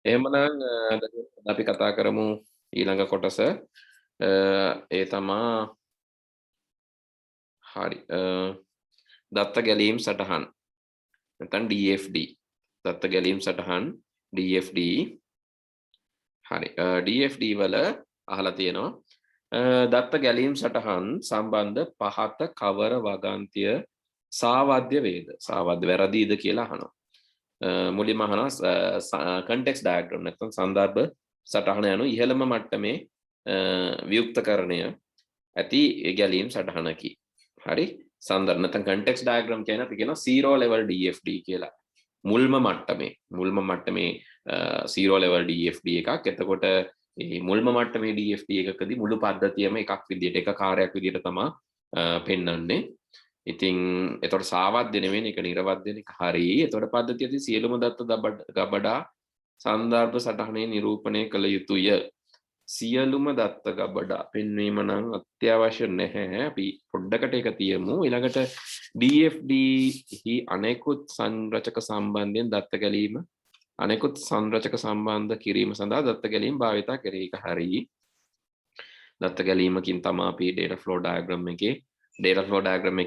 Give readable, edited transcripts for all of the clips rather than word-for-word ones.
එහෙමනම් අපි කතා කරමු ඊළඟ කොටස. ඒ තමා හරි. දත්ත ගැලීම් සටහන් නැත්නම් DFD. දත්ත ගැලීම් සටහන් DFD. හරි. DFD වල අහලා තියෙනවා දත්ත ගැලීම් සටහන් සම්බන්ධ පහත කවර වගන්තිය සාවද්‍ය වේද? සාවද්‍ය වැරදිද කියලා අහනවා. මුලින්ම අහනවා context diagram නැත්නම් සන්දර්භ සටහන යනු ඉහළම මට්ටමේ වියුක්තකරණය ඇති ගැලීම් සටහනකි. හරි. සන්දර්භ නැත්නම් context diagram කියන අපි කියනවා zero level DFD කියලා. මුල්ම මට්ටමේ zero level DFD එකක්. එතකොට මේ මුල්ම මට්ටමේ DFD එකකදී මුළු පද්ධතියම එකක් විදියට එක කාර්යයක් විදියට තමයි පෙන්වන්නේ. ඉතින් එතකොට සාවද්‍ය නෙවෙයි ඒක නිර්වද්‍ය නේ. හරි. එතකොට පද්ධතියදී සියලුම දත්ත ගබඩා සන්දර්භ සටහනේ නිරූපණය කළ යුතුය. සියලුම දත්ත ගබඩා පෙන්වීම නම් අත්‍යවශ්‍ය නැහැ. අපි පොඩ්ඩකට ඒක තියමු. ඊළඟට DFD හි අනෙකුත් සංරචක සම්බන්ධයෙන් දත්ත ගැලීම අනෙකුත් සංරචක සම්බන්ධ කිරීම සඳහා දත්ත ගැලීම භාවිතා කරේ. ඒක හරි. දත්ත ගැලීමකින් තමයි අපි data flow diagram එකේ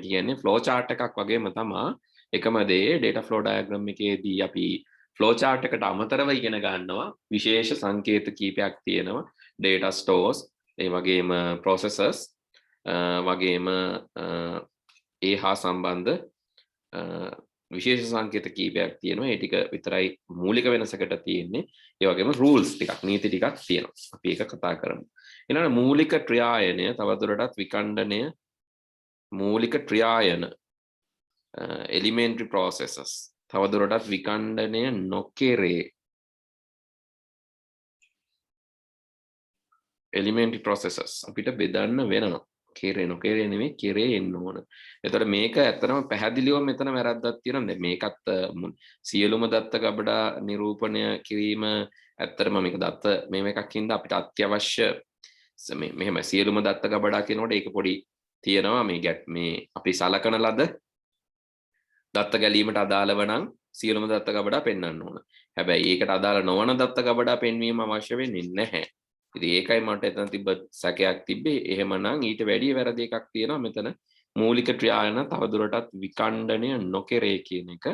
කියන්නේ flow chart එකක් වගේම තමයි එකම දේ data flow diagram එකේදී අපි flow chart එකට අමතරව ඉගෙන ගන්නවා විශේෂ සංකේත කීපයක් තියෙනවා data stores ඒ වගේම processes වගේම ඒ හා සම්බන්ධ විශේෂ සංකේත කීපයක් තියෙනවා ඒ ටික විතරයි මූලික වෙනසකට තියෙන්නේ ඒ වගේම rules ටිකක් නීති ටිකක් තියෙනවා අපි ඒක කතා කරමු ඊළඟ මූලික ක්‍රියායනය තවදුරටත් විකණ්ඩනය මූලික ක්‍රියායන elementary processes තවදුරටත් විකණ්ඩනය නොකෙරේ elementary processes අපිට බෙදන්න වෙනවා කෙරේ නොකෙරේ නෙමෙයි කෙරේ එන්න ඕන. එතකොට මේක ඇත්තටම පැහැදිලිව මෙතන වැරද්දක් තියෙනවා. දැන් මේකත් සියලුම දත්ත ගබඩා නිරූපණය කිරීම ඇත්තටම මේක දත්ත මේව එකක් හින්දා අපිට අත්‍යවශ්‍ය මෙහෙම සියලුම දත්ත ගබඩා කියනකොට ඒක පොඩි තියෙනවා මේ අපි සලකන ලද දත්ත ගැලීමට අදාළව නම් සියලුම දත්ත ගබඩා පෙන්වන්න ඕන. හැබැයි ඒකට අදාළ නොවන දත්ත ගබඩා පෙන්වීම අවශ්‍ය වෙන්නේ නැහැ. ඉතින් ඒකයි මට එතන තිබ්බ සැකයක් තිබ්බේ. එහෙමනම් ඊට වැඩිය වැරදි එකක් තියෙනවා මෙතන. මූලික ක්‍රියායන තවදුරටත් විකණ්ඩනය නොකෙරේ කියන එක.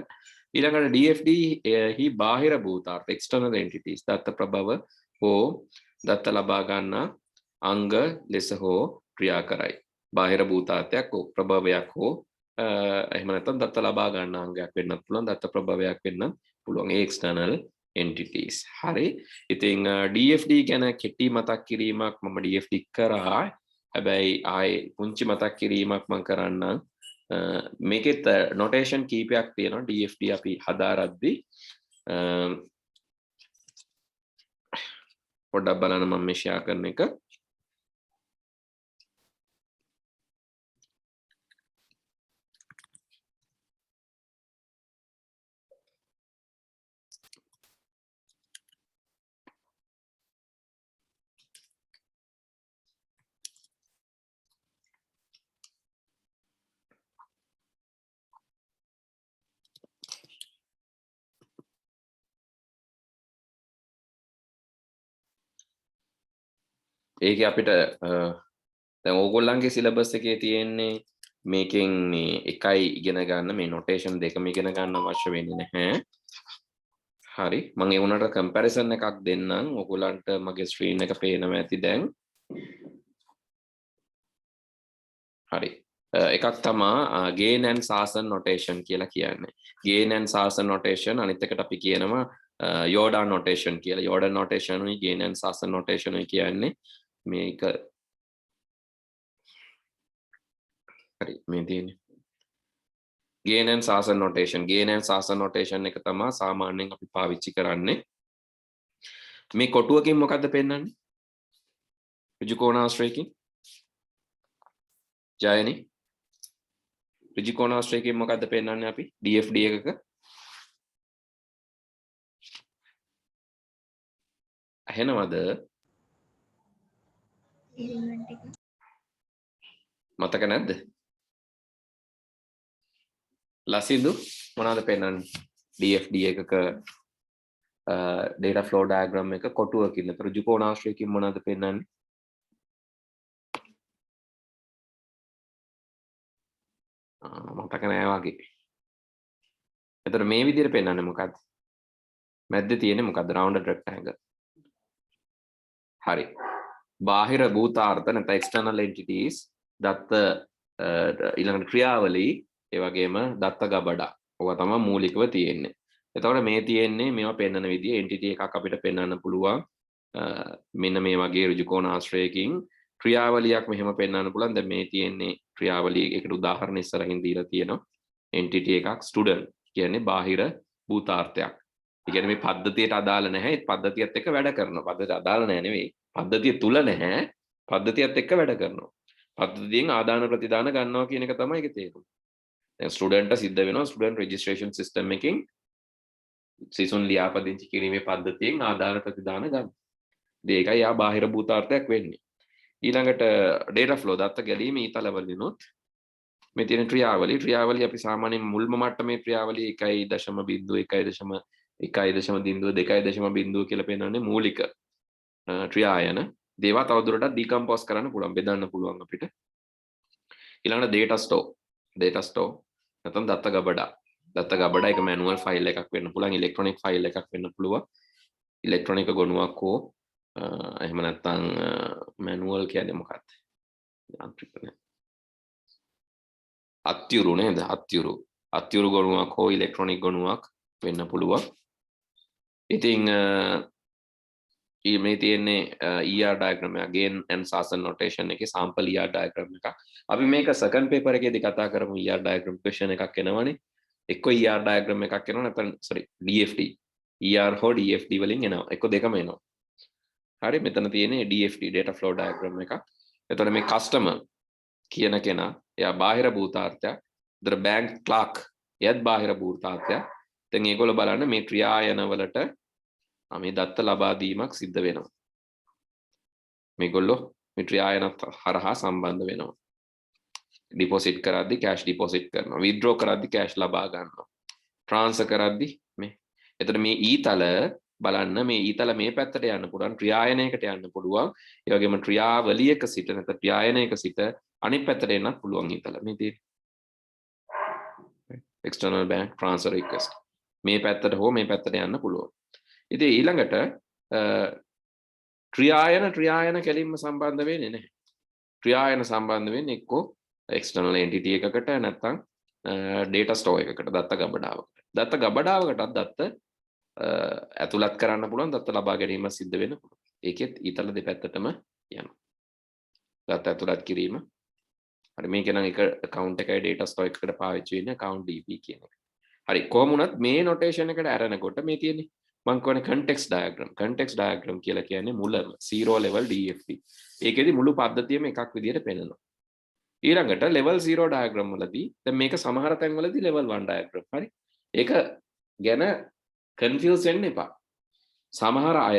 ඊළඟට DFD හි බාහිර භූතාර්ථ external entities දත්ත ප්‍රභව හෝ දත්ත ලබා ගන්නා අංග ලෙස හෝ ක්‍රියා කරයි. බාහිර භූතාර්ථයක් හෝ ප්‍රභවයක් හෝ එහෙම නැත්නම් දත්ත ලබා ගන්න අංගයක් වෙන්නත් පුළුවන් දත්ත ප්‍රභවයක් වෙන්නත් පුළුවන් ඒ external entities. හරි. ඉතින් DFD ගැන කෙටි මතක් කිරීමක් මම DFD කරා. හැබැයි ආයේ පුංචි මතක් කිරීමක් මම කරන්නම්. මේකෙත් notation කීපයක් තියෙනවා DFD අපි හදාරද්දී. පොඩ්ඩක් බලන්න මම මේ share කරන එක. ඒක අපිට දැන් ඕගොල්ලන්ගේ සිලබස් එකේ තියෙන්නේ මේකෙන් මේ එකයි ඉගෙන ගන්න මේ නොටේෂන් දෙකම ඉගෙන ගන්න අවශ්‍ය වෙන්නේ නැහැ. හරි මම ඒ උනට කම්පැරිසන් එකක් දෙන්නම් ඕගොල්ලන්ට මගේ ස්ක්‍රීන් එක පේනවා ඇති දැන්. හරි එකක් තමයි gain and Sarson notation කියලා කියන්නේ. gain and Sarson notation අනිත් එකට අපි කියනවා Jordan notation කියලා. Jordan notation උයි gain and Sarson notation උයි කියන්නේ මේක හරි මේ තියෙන්නේ gain and Sarson notation එක තමයි සාමාන්‍යයෙන් අපි පාවිච්චි කරන්නේ. මේ කොටුවකින් මොකද්ද පෙන්වන්නේ? ඍජු කෝණාශ්‍රයකින් ජයනි ඍජු කෝණාශ්‍රයකින් මොකද්ද පෙන්වන්නේ අපි DFD එකක? ඇහෙනවද? මතක නැද්ද? ලසිදු මොනවද පෙන්වන්නේ DFD එකක data flow diagram එක කොටුවකින්. ඒතර ත්‍රිකෝණාශ්‍රයකින් මොනවද පෙන්වන්නේ? මතක නෑ වගේ. ඒතර මේ විදිහට පෙන්වන්නේ මොකද්ද? මැද්දේ තියෙන්නේ මොකද්ද? rounded rectangle. හරි. බාහිර භූතාර්ථ නැත්නම් external entities දත්ත ඊළඟ ක්‍රියාවලී ඒ වගේම දත්ත ගබඩා. ඔවා තමයි මූලිකව තියෙන්නේ. එතකොට මේ තියෙන්නේ මේවා පෙන්වන විදිය entity එකක් අපිට පෙන්වන්න පුළුවන්. මෙන්න මේ වගේ ඍජුකෝණ ආශ්‍රයකින් ක්‍රියාවලියක් මෙහෙම පෙන්වන්න පුළුවන්. දැන් මේ තියෙන්නේ ක්‍රියාවලිය එකට උදාහරණ ඉස්සරහින් දීලා තියෙනවා. entity එකක් student කියන්නේ බාහිර භූතාර්ථයක්. ඒ කියන්නේ මේ පද්ධතියට අදාළ නැහැ. ඒ පද්ධතියත් එක්ක වැඩ කරනවා. පද්ධතියට අදාළ නැහැ නෙවෙයි. පද්ධතිය තුල නැහැ. පද්ධතියත් එක්ක වැඩ කරනවා. පද්ධතියෙන් ආදාන ප්‍රතිදාන ගන්නවා කියන එක තමයි ඒකේ තේරුම. දැන් ස්ටුඩන්ට්ට සිද්ධ වෙනවා ස්ටුඩන්ට් රෙජිස්ට්‍රේෂන් සිස්ටම් එකකින් සිසුන් ලියාපදිංචි කිරීමේ පද්ධතියෙන් ආදාන ප්‍රතිදාන ගන්න. ඒකයි යා බාහිර භූතාර්ථයක් වෙන්නේ. ඊළඟට data flow දත්ත ගැලීම ඊතලවලිනුත් මේ තියෙන ක්‍රියාවලිය අපි සාමාන්‍යයෙන් මුල්ම මට්ටමේ ක්‍රියාවලිය 1.1.1.2.2 කියලා පෙන්වන්නේ මූලික ක්‍රියායන. දේවා තවදුරටත් ඩිකම්පෝස් කරන්න පුළුවන්, බෙදන්න පුළුවන් අපිට. ඊළඟට data store නැත්නම් දත්ත ගබඩා. දත්ත ගබඩා එක මැනුවල් ෆයිල් එකක් වෙන්න පුළුවන්, ඉලෙක්ට්‍රොනික ෆයිල් එකක් වෙන්න පුළුවන්. ඉලෙක්ට්‍රොනික ගොනුවක් හෝ එහෙම නැත්නම් මැනුවල් කියන්නේ මොකක්ද? යාන්ත්‍රික නේ. අත්‍යුරු නේද? අත්‍යුරු ගොනුවක් හෝ ඉලෙක්ට්‍රොනික ගොනුවක් වෙන්න පුළුවන්. ඉතින් මේ තියෙන්නේ ER diagram එක gain and Sarson notation එකේ sample ER diagram එකක්. අපි මේක second paper එකේදී කතා කරමු. ER diagram question එකක් එනවනේ. එක්ක ER diagram එකක් එනවා නැත්නම් sorry DFD. ER හෝ DFD වලින් එනවා. එක්ක දෙකම එනවා. හරි මෙතන තියෙන්නේ DFD data flow diagram එකක්. එතකොට මේ customer කියන කෙනා එයා බාහිර භූතාර්ථයක්. ඒතර bank clerk එයත් බාහිර භූතාර්ථයක්. දැන් මේගොල්ලෝ බලන්න මේ ක්‍රියායන වලට මේ දත්ත ලබා දීමක් සිද්ධ වෙනවා. මේගොල්ලෝ මේ ක්‍රියායනත් හරහා සම්බන්ධ වෙනවා. ඩිපොසිට් කරද්දි කැෂ් ඩිපොසිට් කරනවා. විත්ඩ්‍රෝ කරද්දි කැෂ් ලබා ගන්නවා. ට්‍රාන්ස්ෆර් කරද්දි මේ. එතකොට මේ ඊතල බලන්න මේ ඊතල මේ පැත්තට යන්න පුළුවන්, ක්‍රියායනයකට යන්න පුළුවන්. ඒ වගේම ක්‍රියාවලියක සිට නැත්නම් ක්‍රියායනයක සිට අනිත් පැත්තට එන්නත් පුළුවන් ඊතල. මේ තියෙන්නේ external bank transfer request. මේ පැත්තට හෝ මේ පැත්තට යන්න පුළුවන්. ඉතින් ඊළඟට ක්‍රියායන කෙලින්ම සම්බන්ධ වෙන්නේ නැහැ. ක්‍රියායන සම්බන්ධ වෙන්නේ එක්කෝ external entity එකකට නැත්නම් data store එකකට, දත්ත ගබඩාවකට. දත්ත ගබඩාවකටත් දත්ත ඇතුළත් කරන්න පුළුවන්, දත්ත ලබා ගැනීම සිද්ධ වෙන්න පුළුවන්. ඒකෙත් ඊතල දෙපැත්තටම යනවා. දත්ත ඇතුළත් කිරීම. හරි මේක නම් එක account එකයි data store එකකට පාවිච්චි වෙන්නේ account DB කියන එක. හරි කොහොම වුණත් මේ notation එකට අරනකොට මේ තියෙන්නේ මම කියන්නේ context diagram කියලා කියන්නේ මුලම 0 level DFD. ඒකෙදි මුළු පද්ධතියම එකක් විදිහට පෙන්නනවා. ඊළඟට level 0 diagram වලදී දැන් මේක සමහර තැන්වලදී level 1 diagram. හරි. ඒක ගැන confuse වෙන්න එපා. සමහර අය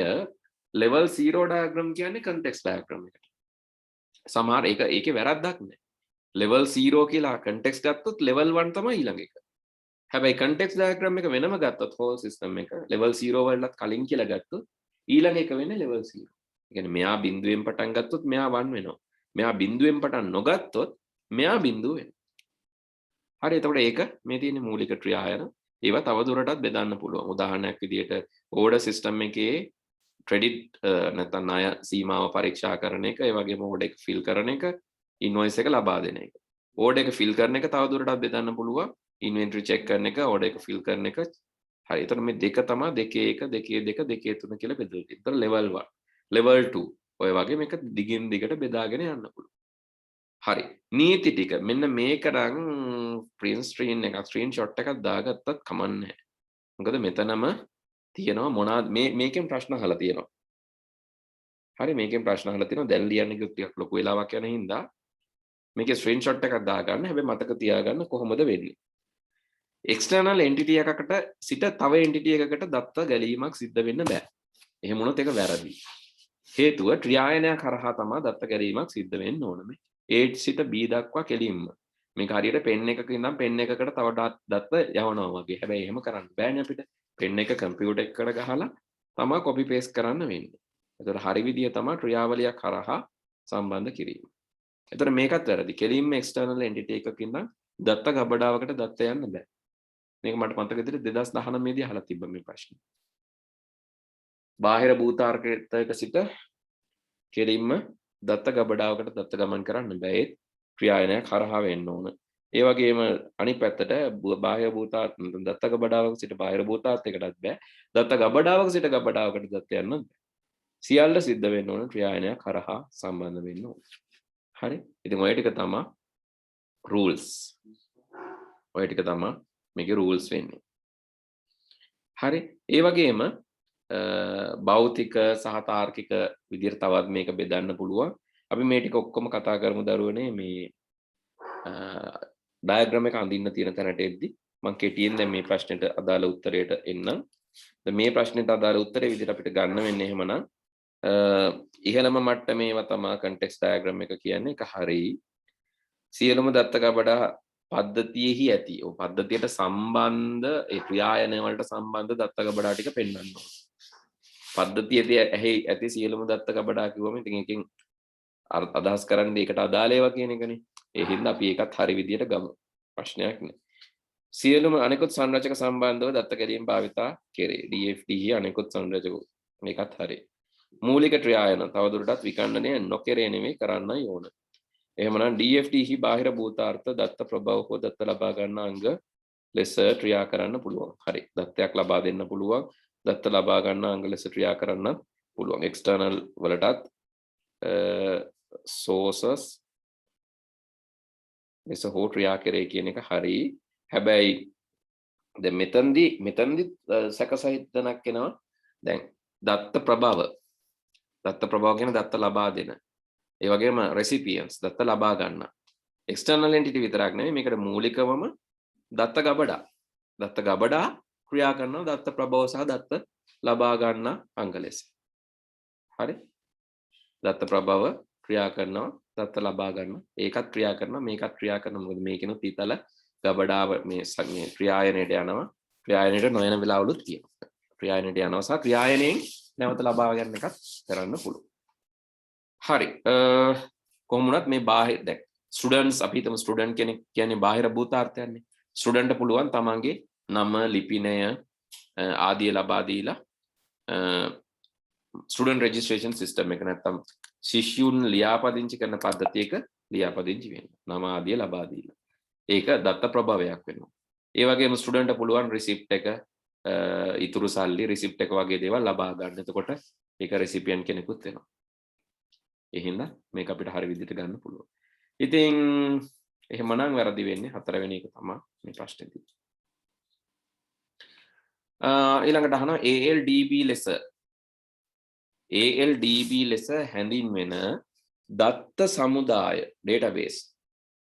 level 0 diagram කියන්නේ context diagram එකට. සමහර ඒකේ වැරද්දක් නැහැ. level 0 කියලා context ගත්තොත් level 1 තමයි ඊළඟ එක. හැබැයි context diagram එක වෙනම ගත්තොත් whole system එක level 0 වලට කලින් කියලා ගත්තොත් ඊළඟ එක වෙන්නේ level 0. ඒ කියන්නේ මෙයා බිඳුවෙන් පටන් ගත්තොත් මෙයා 1 වෙනවා. මෙයා බිඳුවෙන් පටන් නොගත්තොත් මෙයා බිඳුව වෙනවා. හරි එතකොට ඒක මේ තියෙන මූලික ක්‍රියායන ඒවා තව දුරටත් බෙදන්න පුළුවන්. උදාහරණයක් විදිහට order system එකේ credit නැත්නම් ණය සීමාව පරීක්ෂා කරන එක, ඒ වගේම order එක fill කරන එක, invoice එක ලබා දෙන එක. order එක fill කරන එක තව දුරටත් බෙදන්න පුළුවන්. ඉන්වෙන්ටරි චෙක් කරන එක, ඕඩර් එක ෆිල් කරන එක. හරි. එතකොට මේ දෙක තමයි 2 1 2 2 2 3 කියලා බෙදලා තියෙන්නේ. එතකොට level 1, level 2 ඔය වගේ මේක දිගින් දිගට බෙදාගෙන යන්න පුළුවන්. හරි. නීති ටික මෙන්න මේක නම් print screen එකක් screenshot එකක් දාගත්තත් කමක් නැහැ. මොකද මෙතනම තියෙනවා මොනවාද මේකෙන් ප්‍රශ්න අහලා තියෙනවා. හරි මේකෙන් ප්‍රශ්න අහලා තියෙනවා. දැන් ලියන්න කිව්වොත් ටිකක් ලොකු වෙලාවක් යන හින්දා මේකේ screenshot එකක් දාගන්න. හැබැයි මතක තියාගන්න කොහොමද වෙන්නේ. external entity එකකට සිට තව entity එකකට දත්ත ගැලීමක් සිද්ධ වෙන්න බෑ. එහෙම වුණොත් ඒක වැරදි. හේතුව ක්‍රියායනයක් කරහා තමයි දත්ත ගැලීමක් සිද්ධ වෙන්න ඕනේ. A සිට B දක්වා කෙලින්ම. මේක හරියට පෙන් එකක ඉඳන් පෙන් එකකට තව දත්ත යවනවා වගේ. හැබැයි එහෙම කරන්න බෑනේ අපිට. පෙන් එක කම්පියුටර් එකකට ගහලා තමයි කොපි පේස්ට් කරන්න වෙන්නේ. එතකොට හරි විදිය තමයි ක්‍රියාවලියක් හරහා සම්බන්ධ කිරීම. එතකොට මේකත් වැරදි. කෙලින්ම එක්ස්ටර්නල් එන්ටිටි එකකින් නම් දත්ත ගබඩාවකට දත්ත යන්න බෑ. මේක මට මතක විදිහට 2019 දී අහලා තිබ්බ මේ ප්‍රශ්නේ. බාහිර භූතාර්කයක සිට කෙලින්ම දත්ත ගබඩාවකට දත්ත ගමන් කරන්න බෑ. ඒ ක්‍රියායනයක් හරහා වෙන්න ඕන. ඒ වගේම අනිත් පැත්තට බාහිර භූතාර්ක දත්ත ගබඩාවක සිට බාහිර භූතාර්කයකටත් බෑ. දත්ත ගබඩාවක සිට ගබඩාවකට දත්ත යන්න බෑ. සියල්ල සිද්ධ වෙන්න ඕන ක්‍රියායනයක් හරහා සම්බන්ධ වෙන්න ඕන. හරි. ඉතින් ඔය ටික තමයි rules. ඔය ටික තමයි මේකේ rules වෙන්නේ. හරි. ඒ වගේම භෞතික සහ තාර්කික විදිහට තවත් මේක බෙදන්න පුළුවන්. අපි මේ ටික ඔක්කොම කතා කරමු දරුවනේ මේ ඩයග්‍රෑම් එක අඳින්න තියෙන තැනට එද්දි මම කෙටියෙන් දැන් මේ ප්‍රශ්නෙට අදාළ උත්තරයට එන්නම්. දැන් මේ ප්‍රශ්නෙට අදාළ උත්තරේ විදිහට අපිට ගන්න වෙන්නේ එහෙමනම් ඉහළම මට්ටමේ ඒවා තමයි කන්ටෙක්ස්ට් ඩයග්‍රෑම් එක කියන්නේ. ඒක හරියි. සියලුම දත්ත ගබඩා පද්ධතියෙහි ඇති. ඔය පද්ධතියට සම්බන්ධ ඒ ක්‍රියායන වලට සම්බන්ධ දත්ත ගබඩා ටික පෙන්වන්න ඕන. පද්ධතියේදී ඇති සියලුම දත්ත ගබඩා කිව්වම ඉතින් එකෙන් අදහස් කරන්නේ ඒකට අදාළ ඒවා කියන එකනේ. ඒ හින්දා අපි ඒකත් හරි විදියට ගමු. ප්‍රශ්නයක් නෑ. සියලුම අනෙකුත් සංරචක සම්බන්ධව දත්ත ගැනීම භාවිතා කෙරේ. DFD අනෙකුත් සංරචක මේකත් හරි. මූලික ක්‍රියායන තවදුරටත් විකණ්ඩනය නොකරේ නෙමෙයි කරන්නයි ඕන. එහෙමනම් DFD හි බාහිර භූතාර්ථ දත්ත ප්‍රභව හෝ දත්ත ලබා ගන්න අංග ලෙස ක්‍රියා කරන්න පුළුවන්. හරි. දත්තයක් ලබා දෙන්න පුළුවන්. දත්ත ලබා ගන්න අංග ලෙස ක්‍රියා කරන්න පුළුවන්. එක්ස්ටර්නල් වලටත් sources ලෙස හෝ ක්‍රියා කරේ කියන එක හරි. හැබැයි දැන් මෙතනදී සැකසහිත තැනක් එනවා. දැන් දත්ත ප්‍රභව කියන දත්ත ලබා දෙන. ඒ වගේම recipients දත්ත ලබා ගන්න. external entity විතරක් නෙවෙයි මේකට මූලිකවම දත්ත ගබඩා ක්‍රියා කරනවා දත්ත ප්‍රභව සහ දත්ත ලබා ගන්න අංග ලෙස. හරි? දත්ත ප්‍රභව ක්‍රියා කරනවා දත්ත ලබා ගන්න. ඒකත් ක්‍රියා කරනවා මේකත් ක්‍රියා කරනවා. මොකද මේකිනුත් ඊතල ගබඩාව මේ ක්‍රියායනයට යනවා. ක්‍රියායනයට නොයන වෙලාවලුත් තියෙනවා. ක්‍රියායනයට යනවා සහ ක්‍රියායනයෙන් නැවත ලබා ගන්න එකත් කරන්න පුළුවන්. හරි. කොහොම වුණත් මේ බාහිර දැන් ස්ටුඩන්ට්ස් අපි හිතමු ස්ටුඩන්ට් කෙනෙක් කියන්නේ බාහිර භූතාර්ථයන්නේ. ස්ටුඩන්ට්ට පුළුවන් තමන්ගේ නම ලිපිනය ආදිය ලබා දීලා ස්ටුඩන්ට් රෙජිස්ට්‍රේෂන් සිස්ටම් එක නැත්තම් ශිෂ්‍යුන් ලියාපදිංචි කරන පද්ධතියක ලියාපදිංචි වෙන්න. නම ආදිය ලබා දීලා. ඒක දත්ත ප්‍රභවයක් වෙනවා. ඒ වගේම ස්ටුඩන්ට්ට පුළුවන් රිසිප්ට් එක ඉතුරු සල්ලි රිසිප්ට් එක වගේ දේවල් ලබා ගන්න. එතකොට ඒක රෙසිපියන්ට් කෙනෙකුත් වෙනවා. ඒ හින්දා මේක අපිට හරි විදිහට ගන්න පුළුවන්. ඉතින් එහෙමනම් වැරදි වෙන්නේ හතරවෙනි එක තමයි මේ ප්‍රශ්නේදී. ඊළඟට අහනවා ALDB ලෙස හැඳින්වෙන දත්ත සමුදාය database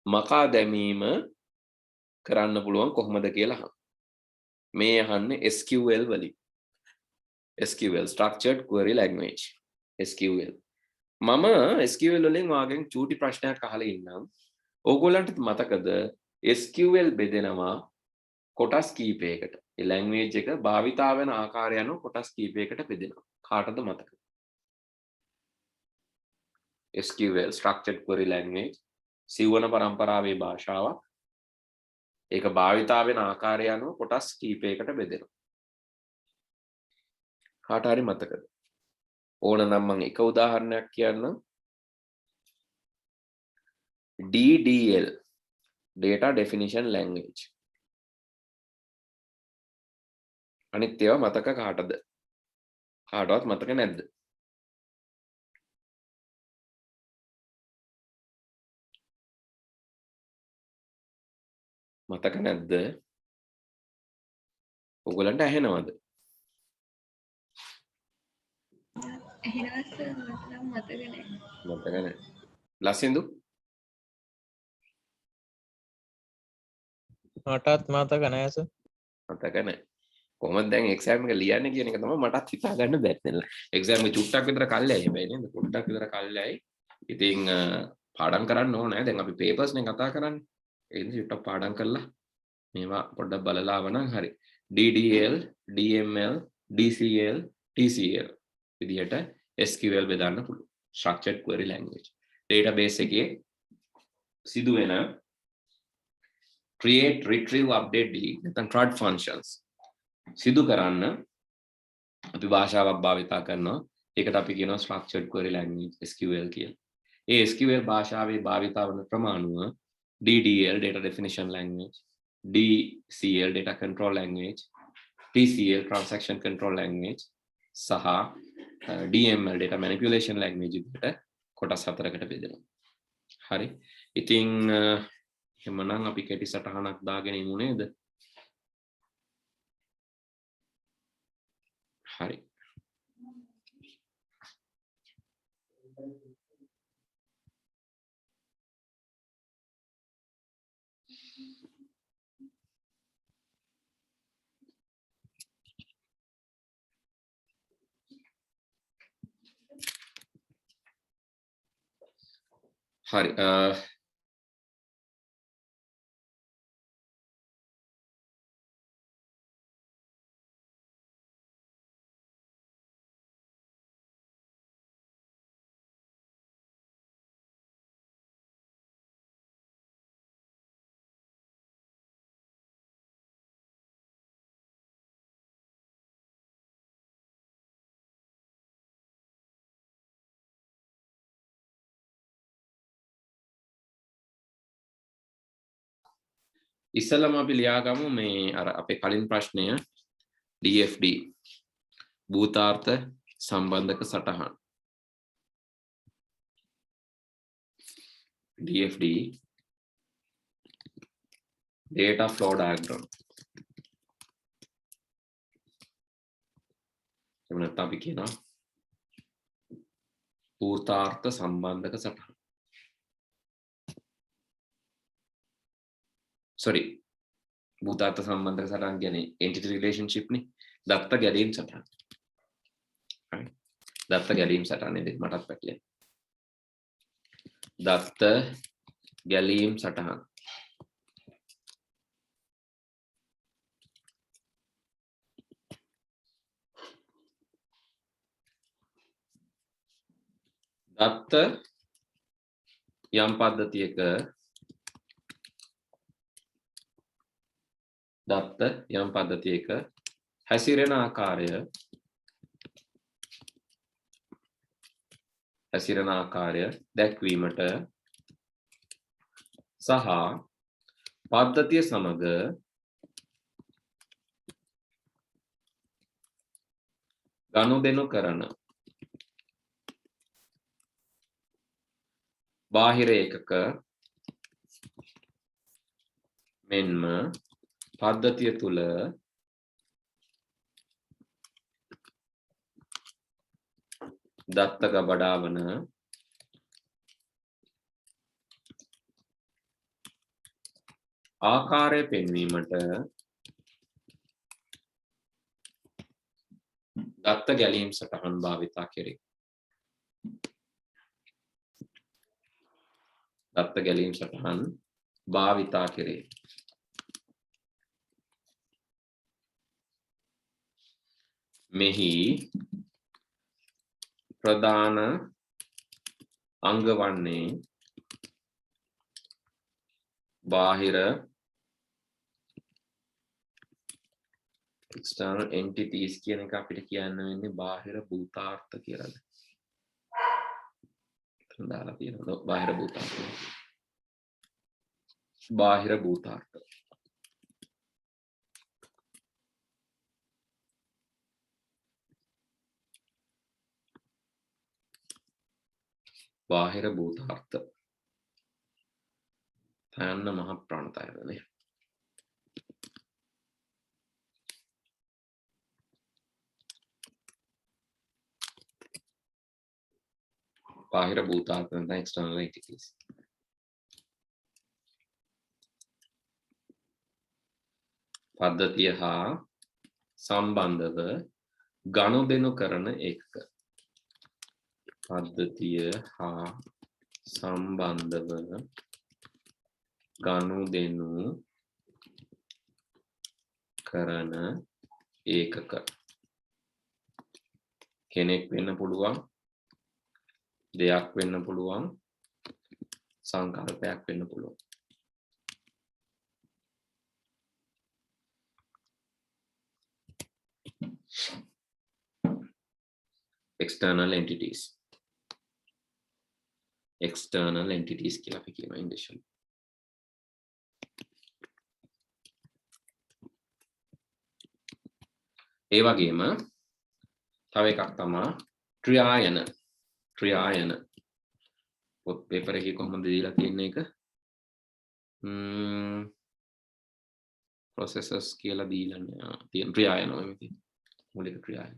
මකා දැමීම කරන්න පුළුවන් කොහොමද කියලා අහනවා. මේ අහන්නේ SQL වලින්. SQL structured query language SQL. මම SQL වලින් වාගෙන් චූටි ප්‍රශ්නයක් අහලා ඉන්නම්. ඕගොල්ලන්ට මතකද SQL බෙදෙනවා කොටස් කීපයකට. ඒ ලැන්ග්වේජ් එක භාවිතා වෙන ආකාරය අනුව කොටස් කීපයකට බෙදෙනවා. කාටද මතක? SQL structured query language සිව්වන පරම්පරාවේ භාෂාවක්. ඒක භාවිතා වෙන ආකාරය අනුව කොටස් කීපයකට බෙදෙනවා. කාට හරි මතකද? ඕනනම් මම එක උදාහරණයක් කියන්නම්. DDL data definition language. අනිත් ඒවා මතක කාටද? කාටවත් මතක නැද්ද? මතක නැද්ද? ඔයගලන්ට ඇහෙනවද? මතක නැහැ. ලසින්දු මටත් මතක නැහැ සර්. මතක නැහැ. කොහොමද දැන් එක්සෑම් එක ලියන්නේ කියන එක තමයි මටත් හිතා ගන්න බැහැ. එක්සෑම් එක චුට්ටක් විතර කල්යයි හැබැයි නේද? පොඩ්ඩක් විතර කල්යයි. ඉතින් පාඩම් කරන්න ඕනේ. දැන් අපි පේපර්ස් නේ කතා කරන්නේ. ඒ නිසා චුට්ටක් පාඩම් කරලා මේවා පොඩ්ඩක් බලලා ආවනම් හරි. DDL, DML, DCL, TCL විදිහට SQL බෙදන්න පුළුවන්. Structured Query Language. Database එකේ සිදුවෙන create, retrieve, update, delete නැත්නම් CRUD functions සිදු කරන්න අපි භාෂාවක් භාවිතා කරනවා. ඒකට අපි කියනවා structured query language SQL කියලා. ඒ SQL භාෂාවේ භාවිතා වන ප්‍රමාණුව DDL data definition language, DCL data control language, TCL transaction control language සහ DML data manipulation language විදිහට කොටස් හතරකට බෙදෙනවා. හරි. ඉතින් එහෙමනම් අපි කෙටි සටහනක් දාගෙන ඉමු නේද? හරි. හරි. ඉස්සෙල්ලාම අපි ලියාගමු මේ අර අපේ කලින් ප්‍රශ්නය DFD භූතාර්ථ සම්බන්ධක සටහන්. DFD data flow diagram. එහෙම නැත්නම් අපි කියනවා භූතාර්ථ සම්බන්ධක සටහන්. sorry භූතාර්ථ සම්බන්ධක සටහන් කියන්නේ entity relationship නේ. දත්ත ගැලීම් සටහන්. හරි. දත්ත ගැලීම් සටහන් නේද මටත් පැටලෙන්නේ. දත්ත ගැලීම් සටහන්. දත්ත යම් පද්ධතියක හැසිරෙන ආකාරය දැක්වීමට සහ පද්ධතිය සමග ගනුදෙනු කරන බාහිර ඒකක මෙන්ම පද්ධතිය තුල දත්ත ගබඩා වන ආකාරය පෙන්වීමට දත්ත ගැලීම් සටහන් භාවිතා කෙරේ. දත්ත ගැලීම් සටහන් භාවිතා කෙරේ. මෙහි ප්‍රධාන අංග වන්නේ බාහිර external entities කියන එක අපිට කියන්න වෙන්නේ බාහිර භූතාර්ථ කියලාද. දාලා තියෙනවා බාහිර භූතාර්ථ. බාහිර භූතාර්ථ. බාහිර භූතාර්ථ. තයන්න මහ ප්‍රාණතයනේ. බාහිර භූතාර්ථ නැත්නම් external entities. පද්ධතිය හා සම්බන්ධව ගනුදෙනු කරන එකක. පද්ධතිය හා සම්බන්ධව ගනුදෙනු කරන ඒකක කෙනෙක් වෙන්න පුළුවන් දෙයක් වෙන්න පුළුවන් සංකල්පයක් වෙන්න පුළුවන් external entities කියලා අපි කියනවා ඉංග්‍රීසියෙන් ඒ වගේම තව එකක් තමයි ක්‍රියායන පොත් පේපර් එකේ කොහොමද දීලා තියෙන්නේ එක processes කියලා දීලා තියෙන ක්‍රියායන ඔය මූලික ක්‍රියායන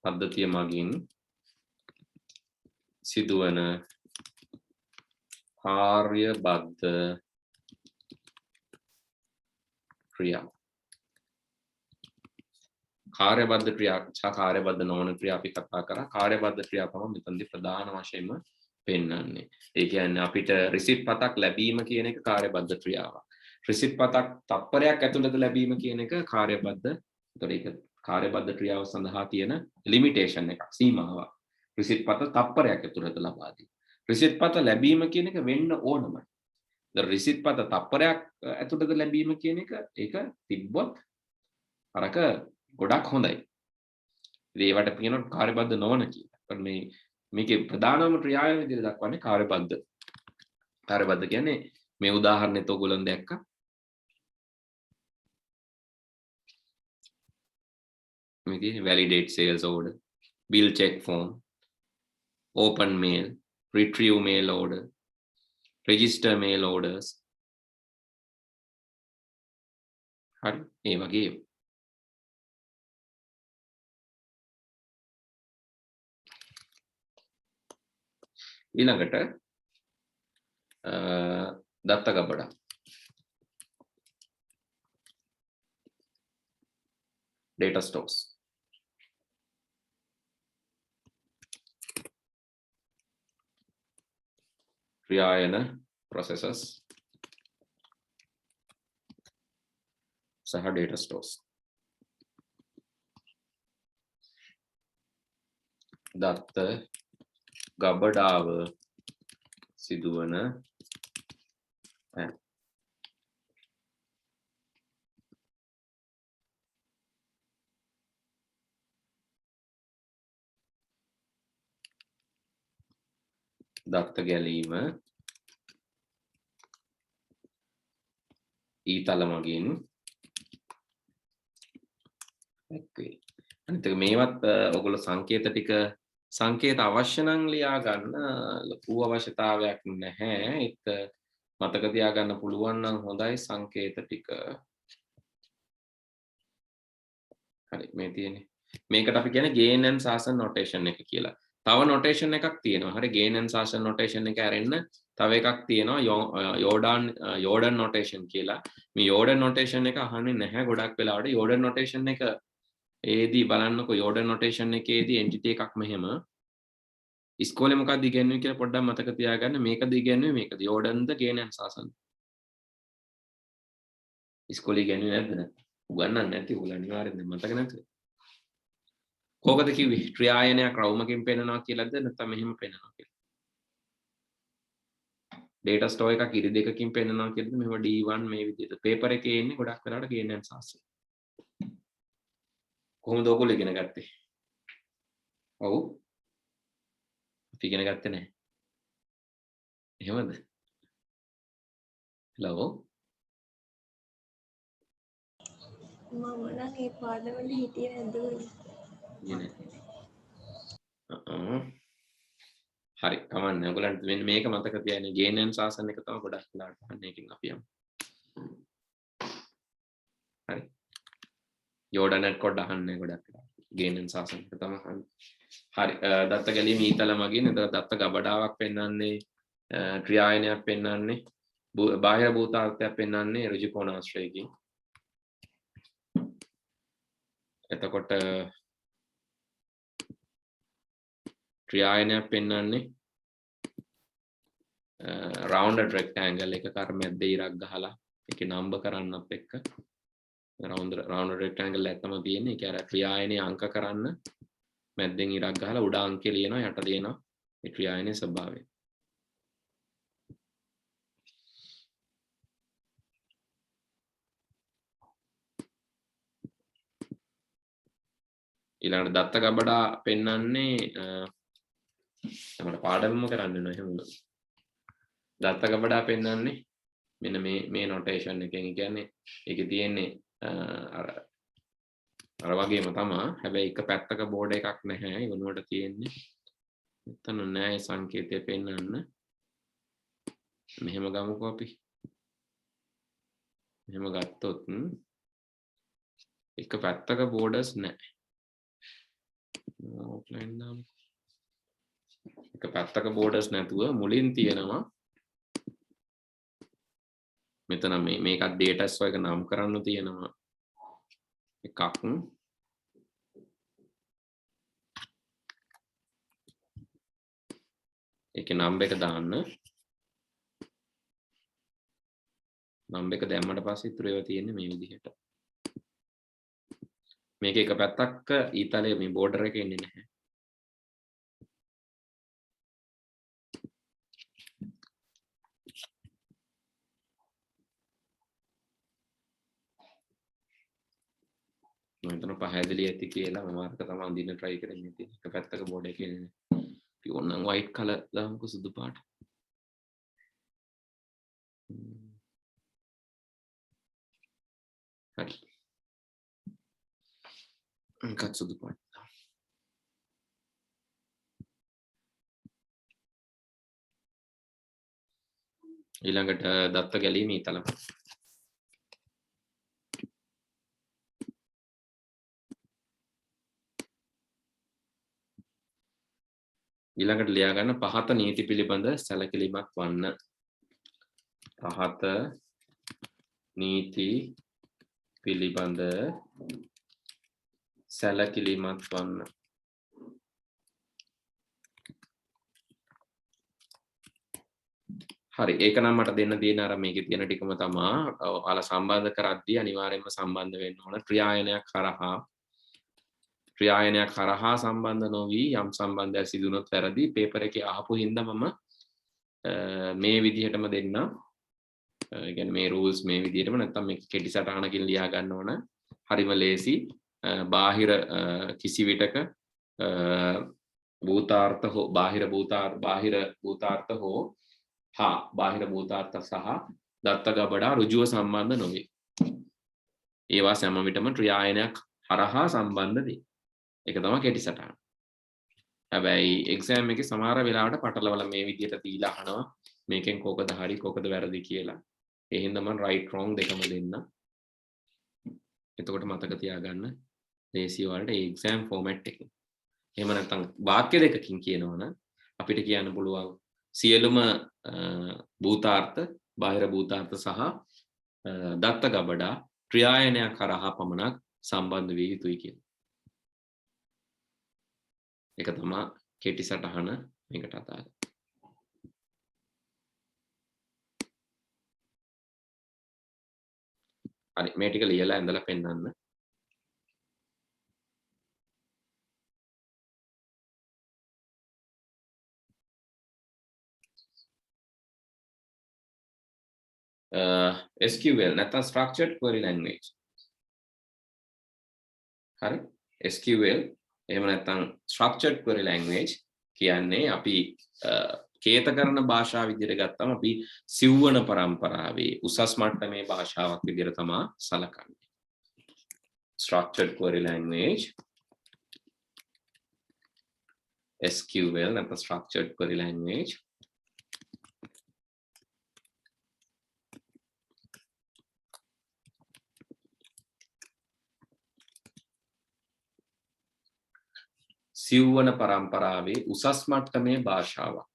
පද්ධතිය මගින් සිදුවන කාර්යබද්ධ ක්‍රියා කාර්යබද්ධ ක්‍රියා සහ කාර්යබද්ධ නොවන ක්‍රියා අපි කතා කරා කාර්යබද්ධ ක්‍රියා තමයි මෙතනදී ප්‍රධාන වශයෙන්ම පෙන්වන්නේ ඒ කියන්නේ අපිට රිසිට් පතක් ලැබීම කියන එක කාර්යබද්ධ ක්‍රියාවක් රිසිට් පතක් තප්පරයක් ඇතුළත ලැබීම කියන එක කාර්යබද්ධ ඒතකොට ඒක කාර්යබද්ධ ක්‍රියාව සඳහා තියෙන ලිමිටේෂන් එකක් සීමාවක් රිසිට් පත තප්පරයක් ඇතුළත ලබා දී රිසිට් පත ලැබීම කියන එක වෙන්න ඕනමයි දැන් රිසිට් පත තප්පරයක් ඇතුළත ලැබීම කියන එක ඒක තිබ්බොත් අරක ගොඩක් හොඳයි ඉතින් ඒවට කියනවා කාර්යබද්ධ නොවන කියලා මේකේ ප්‍රධානම ක්‍රියාව විදිහට දක්වන්නේ කාර්යබද්ධ කියන්නේ මේ උදාහරණෙත් ඔයගොල්ලෝ දැක්කා මේකේ validate sales order bill check form open mail retrieve mail order register mail orders හරි ඒ වගේ ඊළඟට දත්ත ගබඩා data stores ක්‍රියායන processes සහ data stores දත්ත ගබඩාව සිදුවන දත්ත ගැලීම ඊතල මගින් එක්වේ අනිත් එක මේවත් ඔයගොල්ලෝ සංකේත අවශ්‍ය නම් ලියා ගන්න ලොකු අවශ්‍යතාවයක් නැහැ ඒක මතක තියාගන්න පුළුවන් නම් හොඳයි සංකේත ටික හරි මේ තියෙන්නේ මේකට අපි කියන්නේ gain and sarsen notation එක කියලා තව notation එකක් තියෙනවා හරි gain and sarsen notation එක ඇරෙන්න තව එකක් තියෙනවා Jordan notation කියලා මේ Jordan notation එක අහන්නේ නැහැ ගොඩක් වෙලාවට Jordan notation එක ඒදී බලන්නකො Jordan notation එකේදී entity එකක් මෙහෙම ඉස්කෝලේ මොකක්ද ඉගෙනුවේ කියලා පොඩ්ඩක් මතක තියාගන්න මේකද ඉගෙනුවේ මේකද Jordan the gain and sarsen ඉස්කෝලේ ඉගෙනුවේ නැද්ද උගන්නන්නේ නැති උගල අනිවාර්යෙන් මතක නැද්ද කොහොමද කිව්වේ ක්‍රියායනයක් රවුමකින් පෙන්නනවා කියලාද නැත්නම් මෙහෙම පෙන්නනවා කියලා data store එකක් ඉරි දෙකකින් පෙන්නනවා කියලාද මෙහෙම D1 මේ විදිහට පේපර් එකේ එන්නේ ගොඩක් වෙලාවට gain and sarsen කොහොමද ඔයගොල්ලෝ ඉගෙන ගත්තේ ඔව් අපි ඉගෙන ගත්තේ නැහැ එහෙමද hello මම නම් ඒ පාඩමෙන් හිටියේ නැද්ද හරි කමන්නේ ඔයගලන්ට මෙන්න මේක මතක තියාගන්න gain and sarsen එක තමයි ගොඩක් වෙලාවට අහන්නේ එකකින් අපි යමු හරි Jordan net code අහන්නේ ගොඩක් වෙලාවට gain and sarsen එක තමයි අහන්නේ හරි දත්ත ගැලීම ඊතල මගින් දත්ත ගබඩාවක් පෙන්වන්නේ ක්‍රියායනයක් පෙන්වන්නේ බාහිර භූතාර්ථයක් පෙන්වන්නේ ඍජු කෝණාශ්‍රයකින් එතකොට ක්‍රියායනයක් පෙන්වන්නේ rounded rectangle එකක අර මැද්දේ ඉරක් ගහලා ඒකේ නම්බර් කරන්නත් එක්ක rounded rectangle එක තමයි තියෙන්නේ. ඒක අර ක්‍රියායනයේ අංක කරන්න මැද්දෙන් ඉරක් ගහලා උඩ අංකේ ලියනවා යට ලියනවා ඒ ක්‍රියායනයේ ස්වභාවය. ඊළඟට දත්ත ගබඩා පෙන්වන්නේ අපේ පාඩමම කරන්න වෙනවා එහෙම උනොත්. දත්ත ගබඩා පෙන්වන්නේ මෙන්න මේ නොටේෂන් එකෙන්. කියන්නේ ඒකේ තියෙන්නේ අර වගේම තමයි. හැබැයි එක පැත්තක බෝඩ් එකක් නැහැ. ඒ වෙනුවට තියෙන්නේ මෙතන න්‍යාය සංකේතය පෙන්වන්න. මෙහෙම ගමුකෝ අපි. මෙහෙම ගත්තොත් එක පැත්තක බෝඩර්ස් නැහැ. ඔෆ්ලයින් දාමු. එක පැත්තක බෝඩර්ස් නැතුව මුලින් තියෙනවා මෙතන මේකත් ඩේටාස් වගේ නම් කරන්න තියෙනවා එකක්. ඒකේ නම්බර් එක දාන්න. නම්බර් එක දැම්මට පස්සේ ඉතුරු ඒවා තියෙන්නේ මේ විදිහට. මේක එක පැත්තක් ඊතලයේ මේ බෝඩර් එකේ ඉන්නේ නැහැ. මම හිතනවා පහදලි ඇති කියලා මම අරක තමයි අඳින්න try කරන්නේ ඉතින් එක පැත්තක බෝඩ් එකේ ඉන්නේ. අපි ඕනනම් white color දාමුකෝ සුදු පාට. හරි. එකත් සුදු පාට. ඊළඟට දත්ත ගැලීම ඊතල. ඊළඟට ලියා ගන්න පහත නීති පිළිබඳ සැලකිලිමත් වන්න. පහත නීති පිළිබඳ සැලකිලිමත් වන්න. හරි ඒක නම් මට දෙන්න තියෙන අර මේකේ තියෙන ටිකම තමයි. ඔයාලා සම්බන්ධ කරද්දී අනිවාර්යයෙන්ම සම්බන්ධ වෙන්න ඕන ක්‍රියායනයක් කරහා සම්බන්ධ නොවි යම් සම්බන්ධයක් සිදු වුණොත් වැරදි. පේපර් එකේ අහපු හින්දා මම මේ විදිහටම දෙන්න. ඒ කියන්නේ මේ rules මේ විදිහටම නැත්තම් මේක කෙටි සටහනකින් ලියා ගන්න ඕන. හරිම ලේසි. බාහිර කිසි විටක භූතාර්ථ හෝ බාහිර භූතාර්ථ හෝ බාහිර භූතාර්ථ සහ දත්ත ගබඩා ඍජුව සම්බන්ධ නොවේ. ඒවා සෑම විටම ක්‍රියායනයක් හරහා සම්බන්ධ වේ. ඒක තමයි කෙටි සටහන. හැබැයි එක්සෑම් එකේ සමහර වෙලාවට පටලවලා මේ විදිහට දීලා අහනවා මේකෙන් කොකද හරි කොකද වැරදි කියලා. ඒ හින්දා මම right wrong දෙකම දෙන්න. එතකොට මතක තියාගන්න ලේසි වලට ඒ එක්සෑම් ෆෝමැට් එකේ. එහෙම නැත්නම් වාක්‍ය දෙකකින් කියනවනම් අපිට කියන්න පුළුවන් සියලුම භූතාර්ථ බාහිර භූතාර්ථ සහ දත්ත ගබඩා ක්‍රියායනයක් කරහා පමණක් සම්බන්ධ විය යුතුයි කියලා. ඒක තමයි කෙටි සටහන මේකට අදාළ. හරි මේ ටික ලියලා ඇඳලා පෙන්නන්න. SQL නැත්නම් structured query language. හරි SQL එහෙම නැත්නම් structured query language කියන්නේ අපි කේත කරන භාෂාව විදිහට ගත්තම අපි සිව්වන පරම්පරාවේ උසස් මට්ටමේ භාෂාවක් විදිහට තමයි සලකන්නේ. Structured query language SQL නැත්නම් structured query language සිව්වන පරම්පරාවේ උසස් මට්ටමේ භාෂාවක්.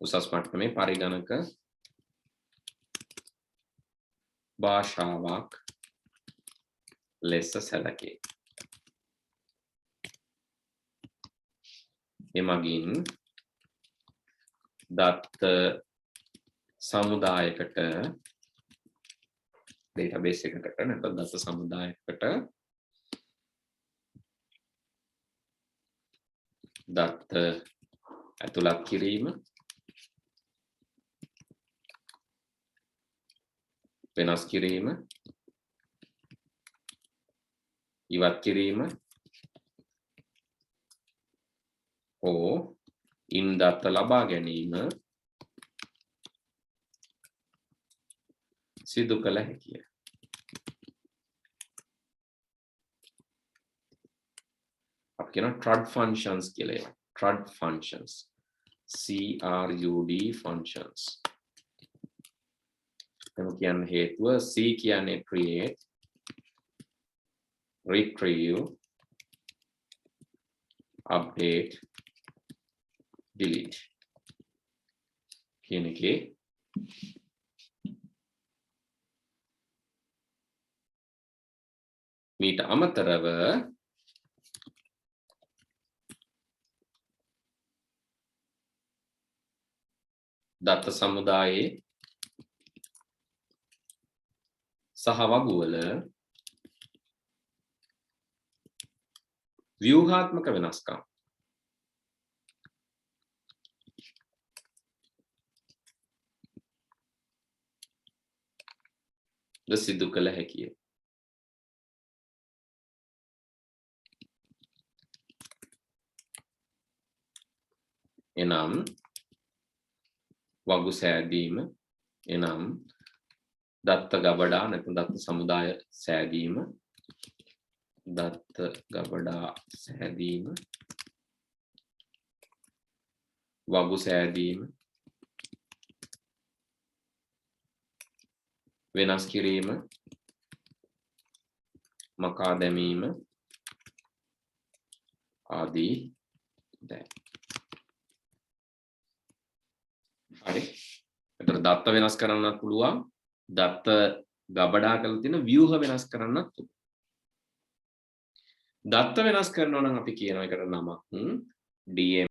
උසස් මට්ටමේ පරිගණක භාෂාවක් ලෙස සැලකේ. එමගින් දත්ත සමුදායකට database එකකට නැත්නම් දත්ත සමුදායකට දත්ත ඇතුළත් කිරීම වෙනස් කිරීම ඉවත් කිරීම හෝ ඉන් දත්ත ලබා ගැනීම සිදු කළ හැකිය. අපි කියන CRUD functions කියලා ඒවා. CRUD functions. CRUD functions. එම කියන්නේ හේතුව C කියන්නේ create, retrieve, update, delete කියන එකේ මීට අමතරව දත්ත සමුදායේ සහ වගුවල ව්‍යුහාත්මක වෙනස්කම් ද සිදු කළ හැකිය. එනම් වගු සෑදීම එනම් දත්ත ගබඩා නැත්නම් දත්ත සමුදාය සෑදීම දත්ත ගබඩා සෑදීම වගු සෑදීම වෙනස් කිරීම මකා දැමීම ආදී දැන් හරි. ඒතර දත්ත වෙනස් කරන්නත් පුළුවන්. දත්ත ගබඩා කරලා තියෙන ව්‍යුහ වෙනස් කරන්නත් පුළුවන්. දත්ත වෙනස් කරනවා නම් අපි කියන එකට නමක් DM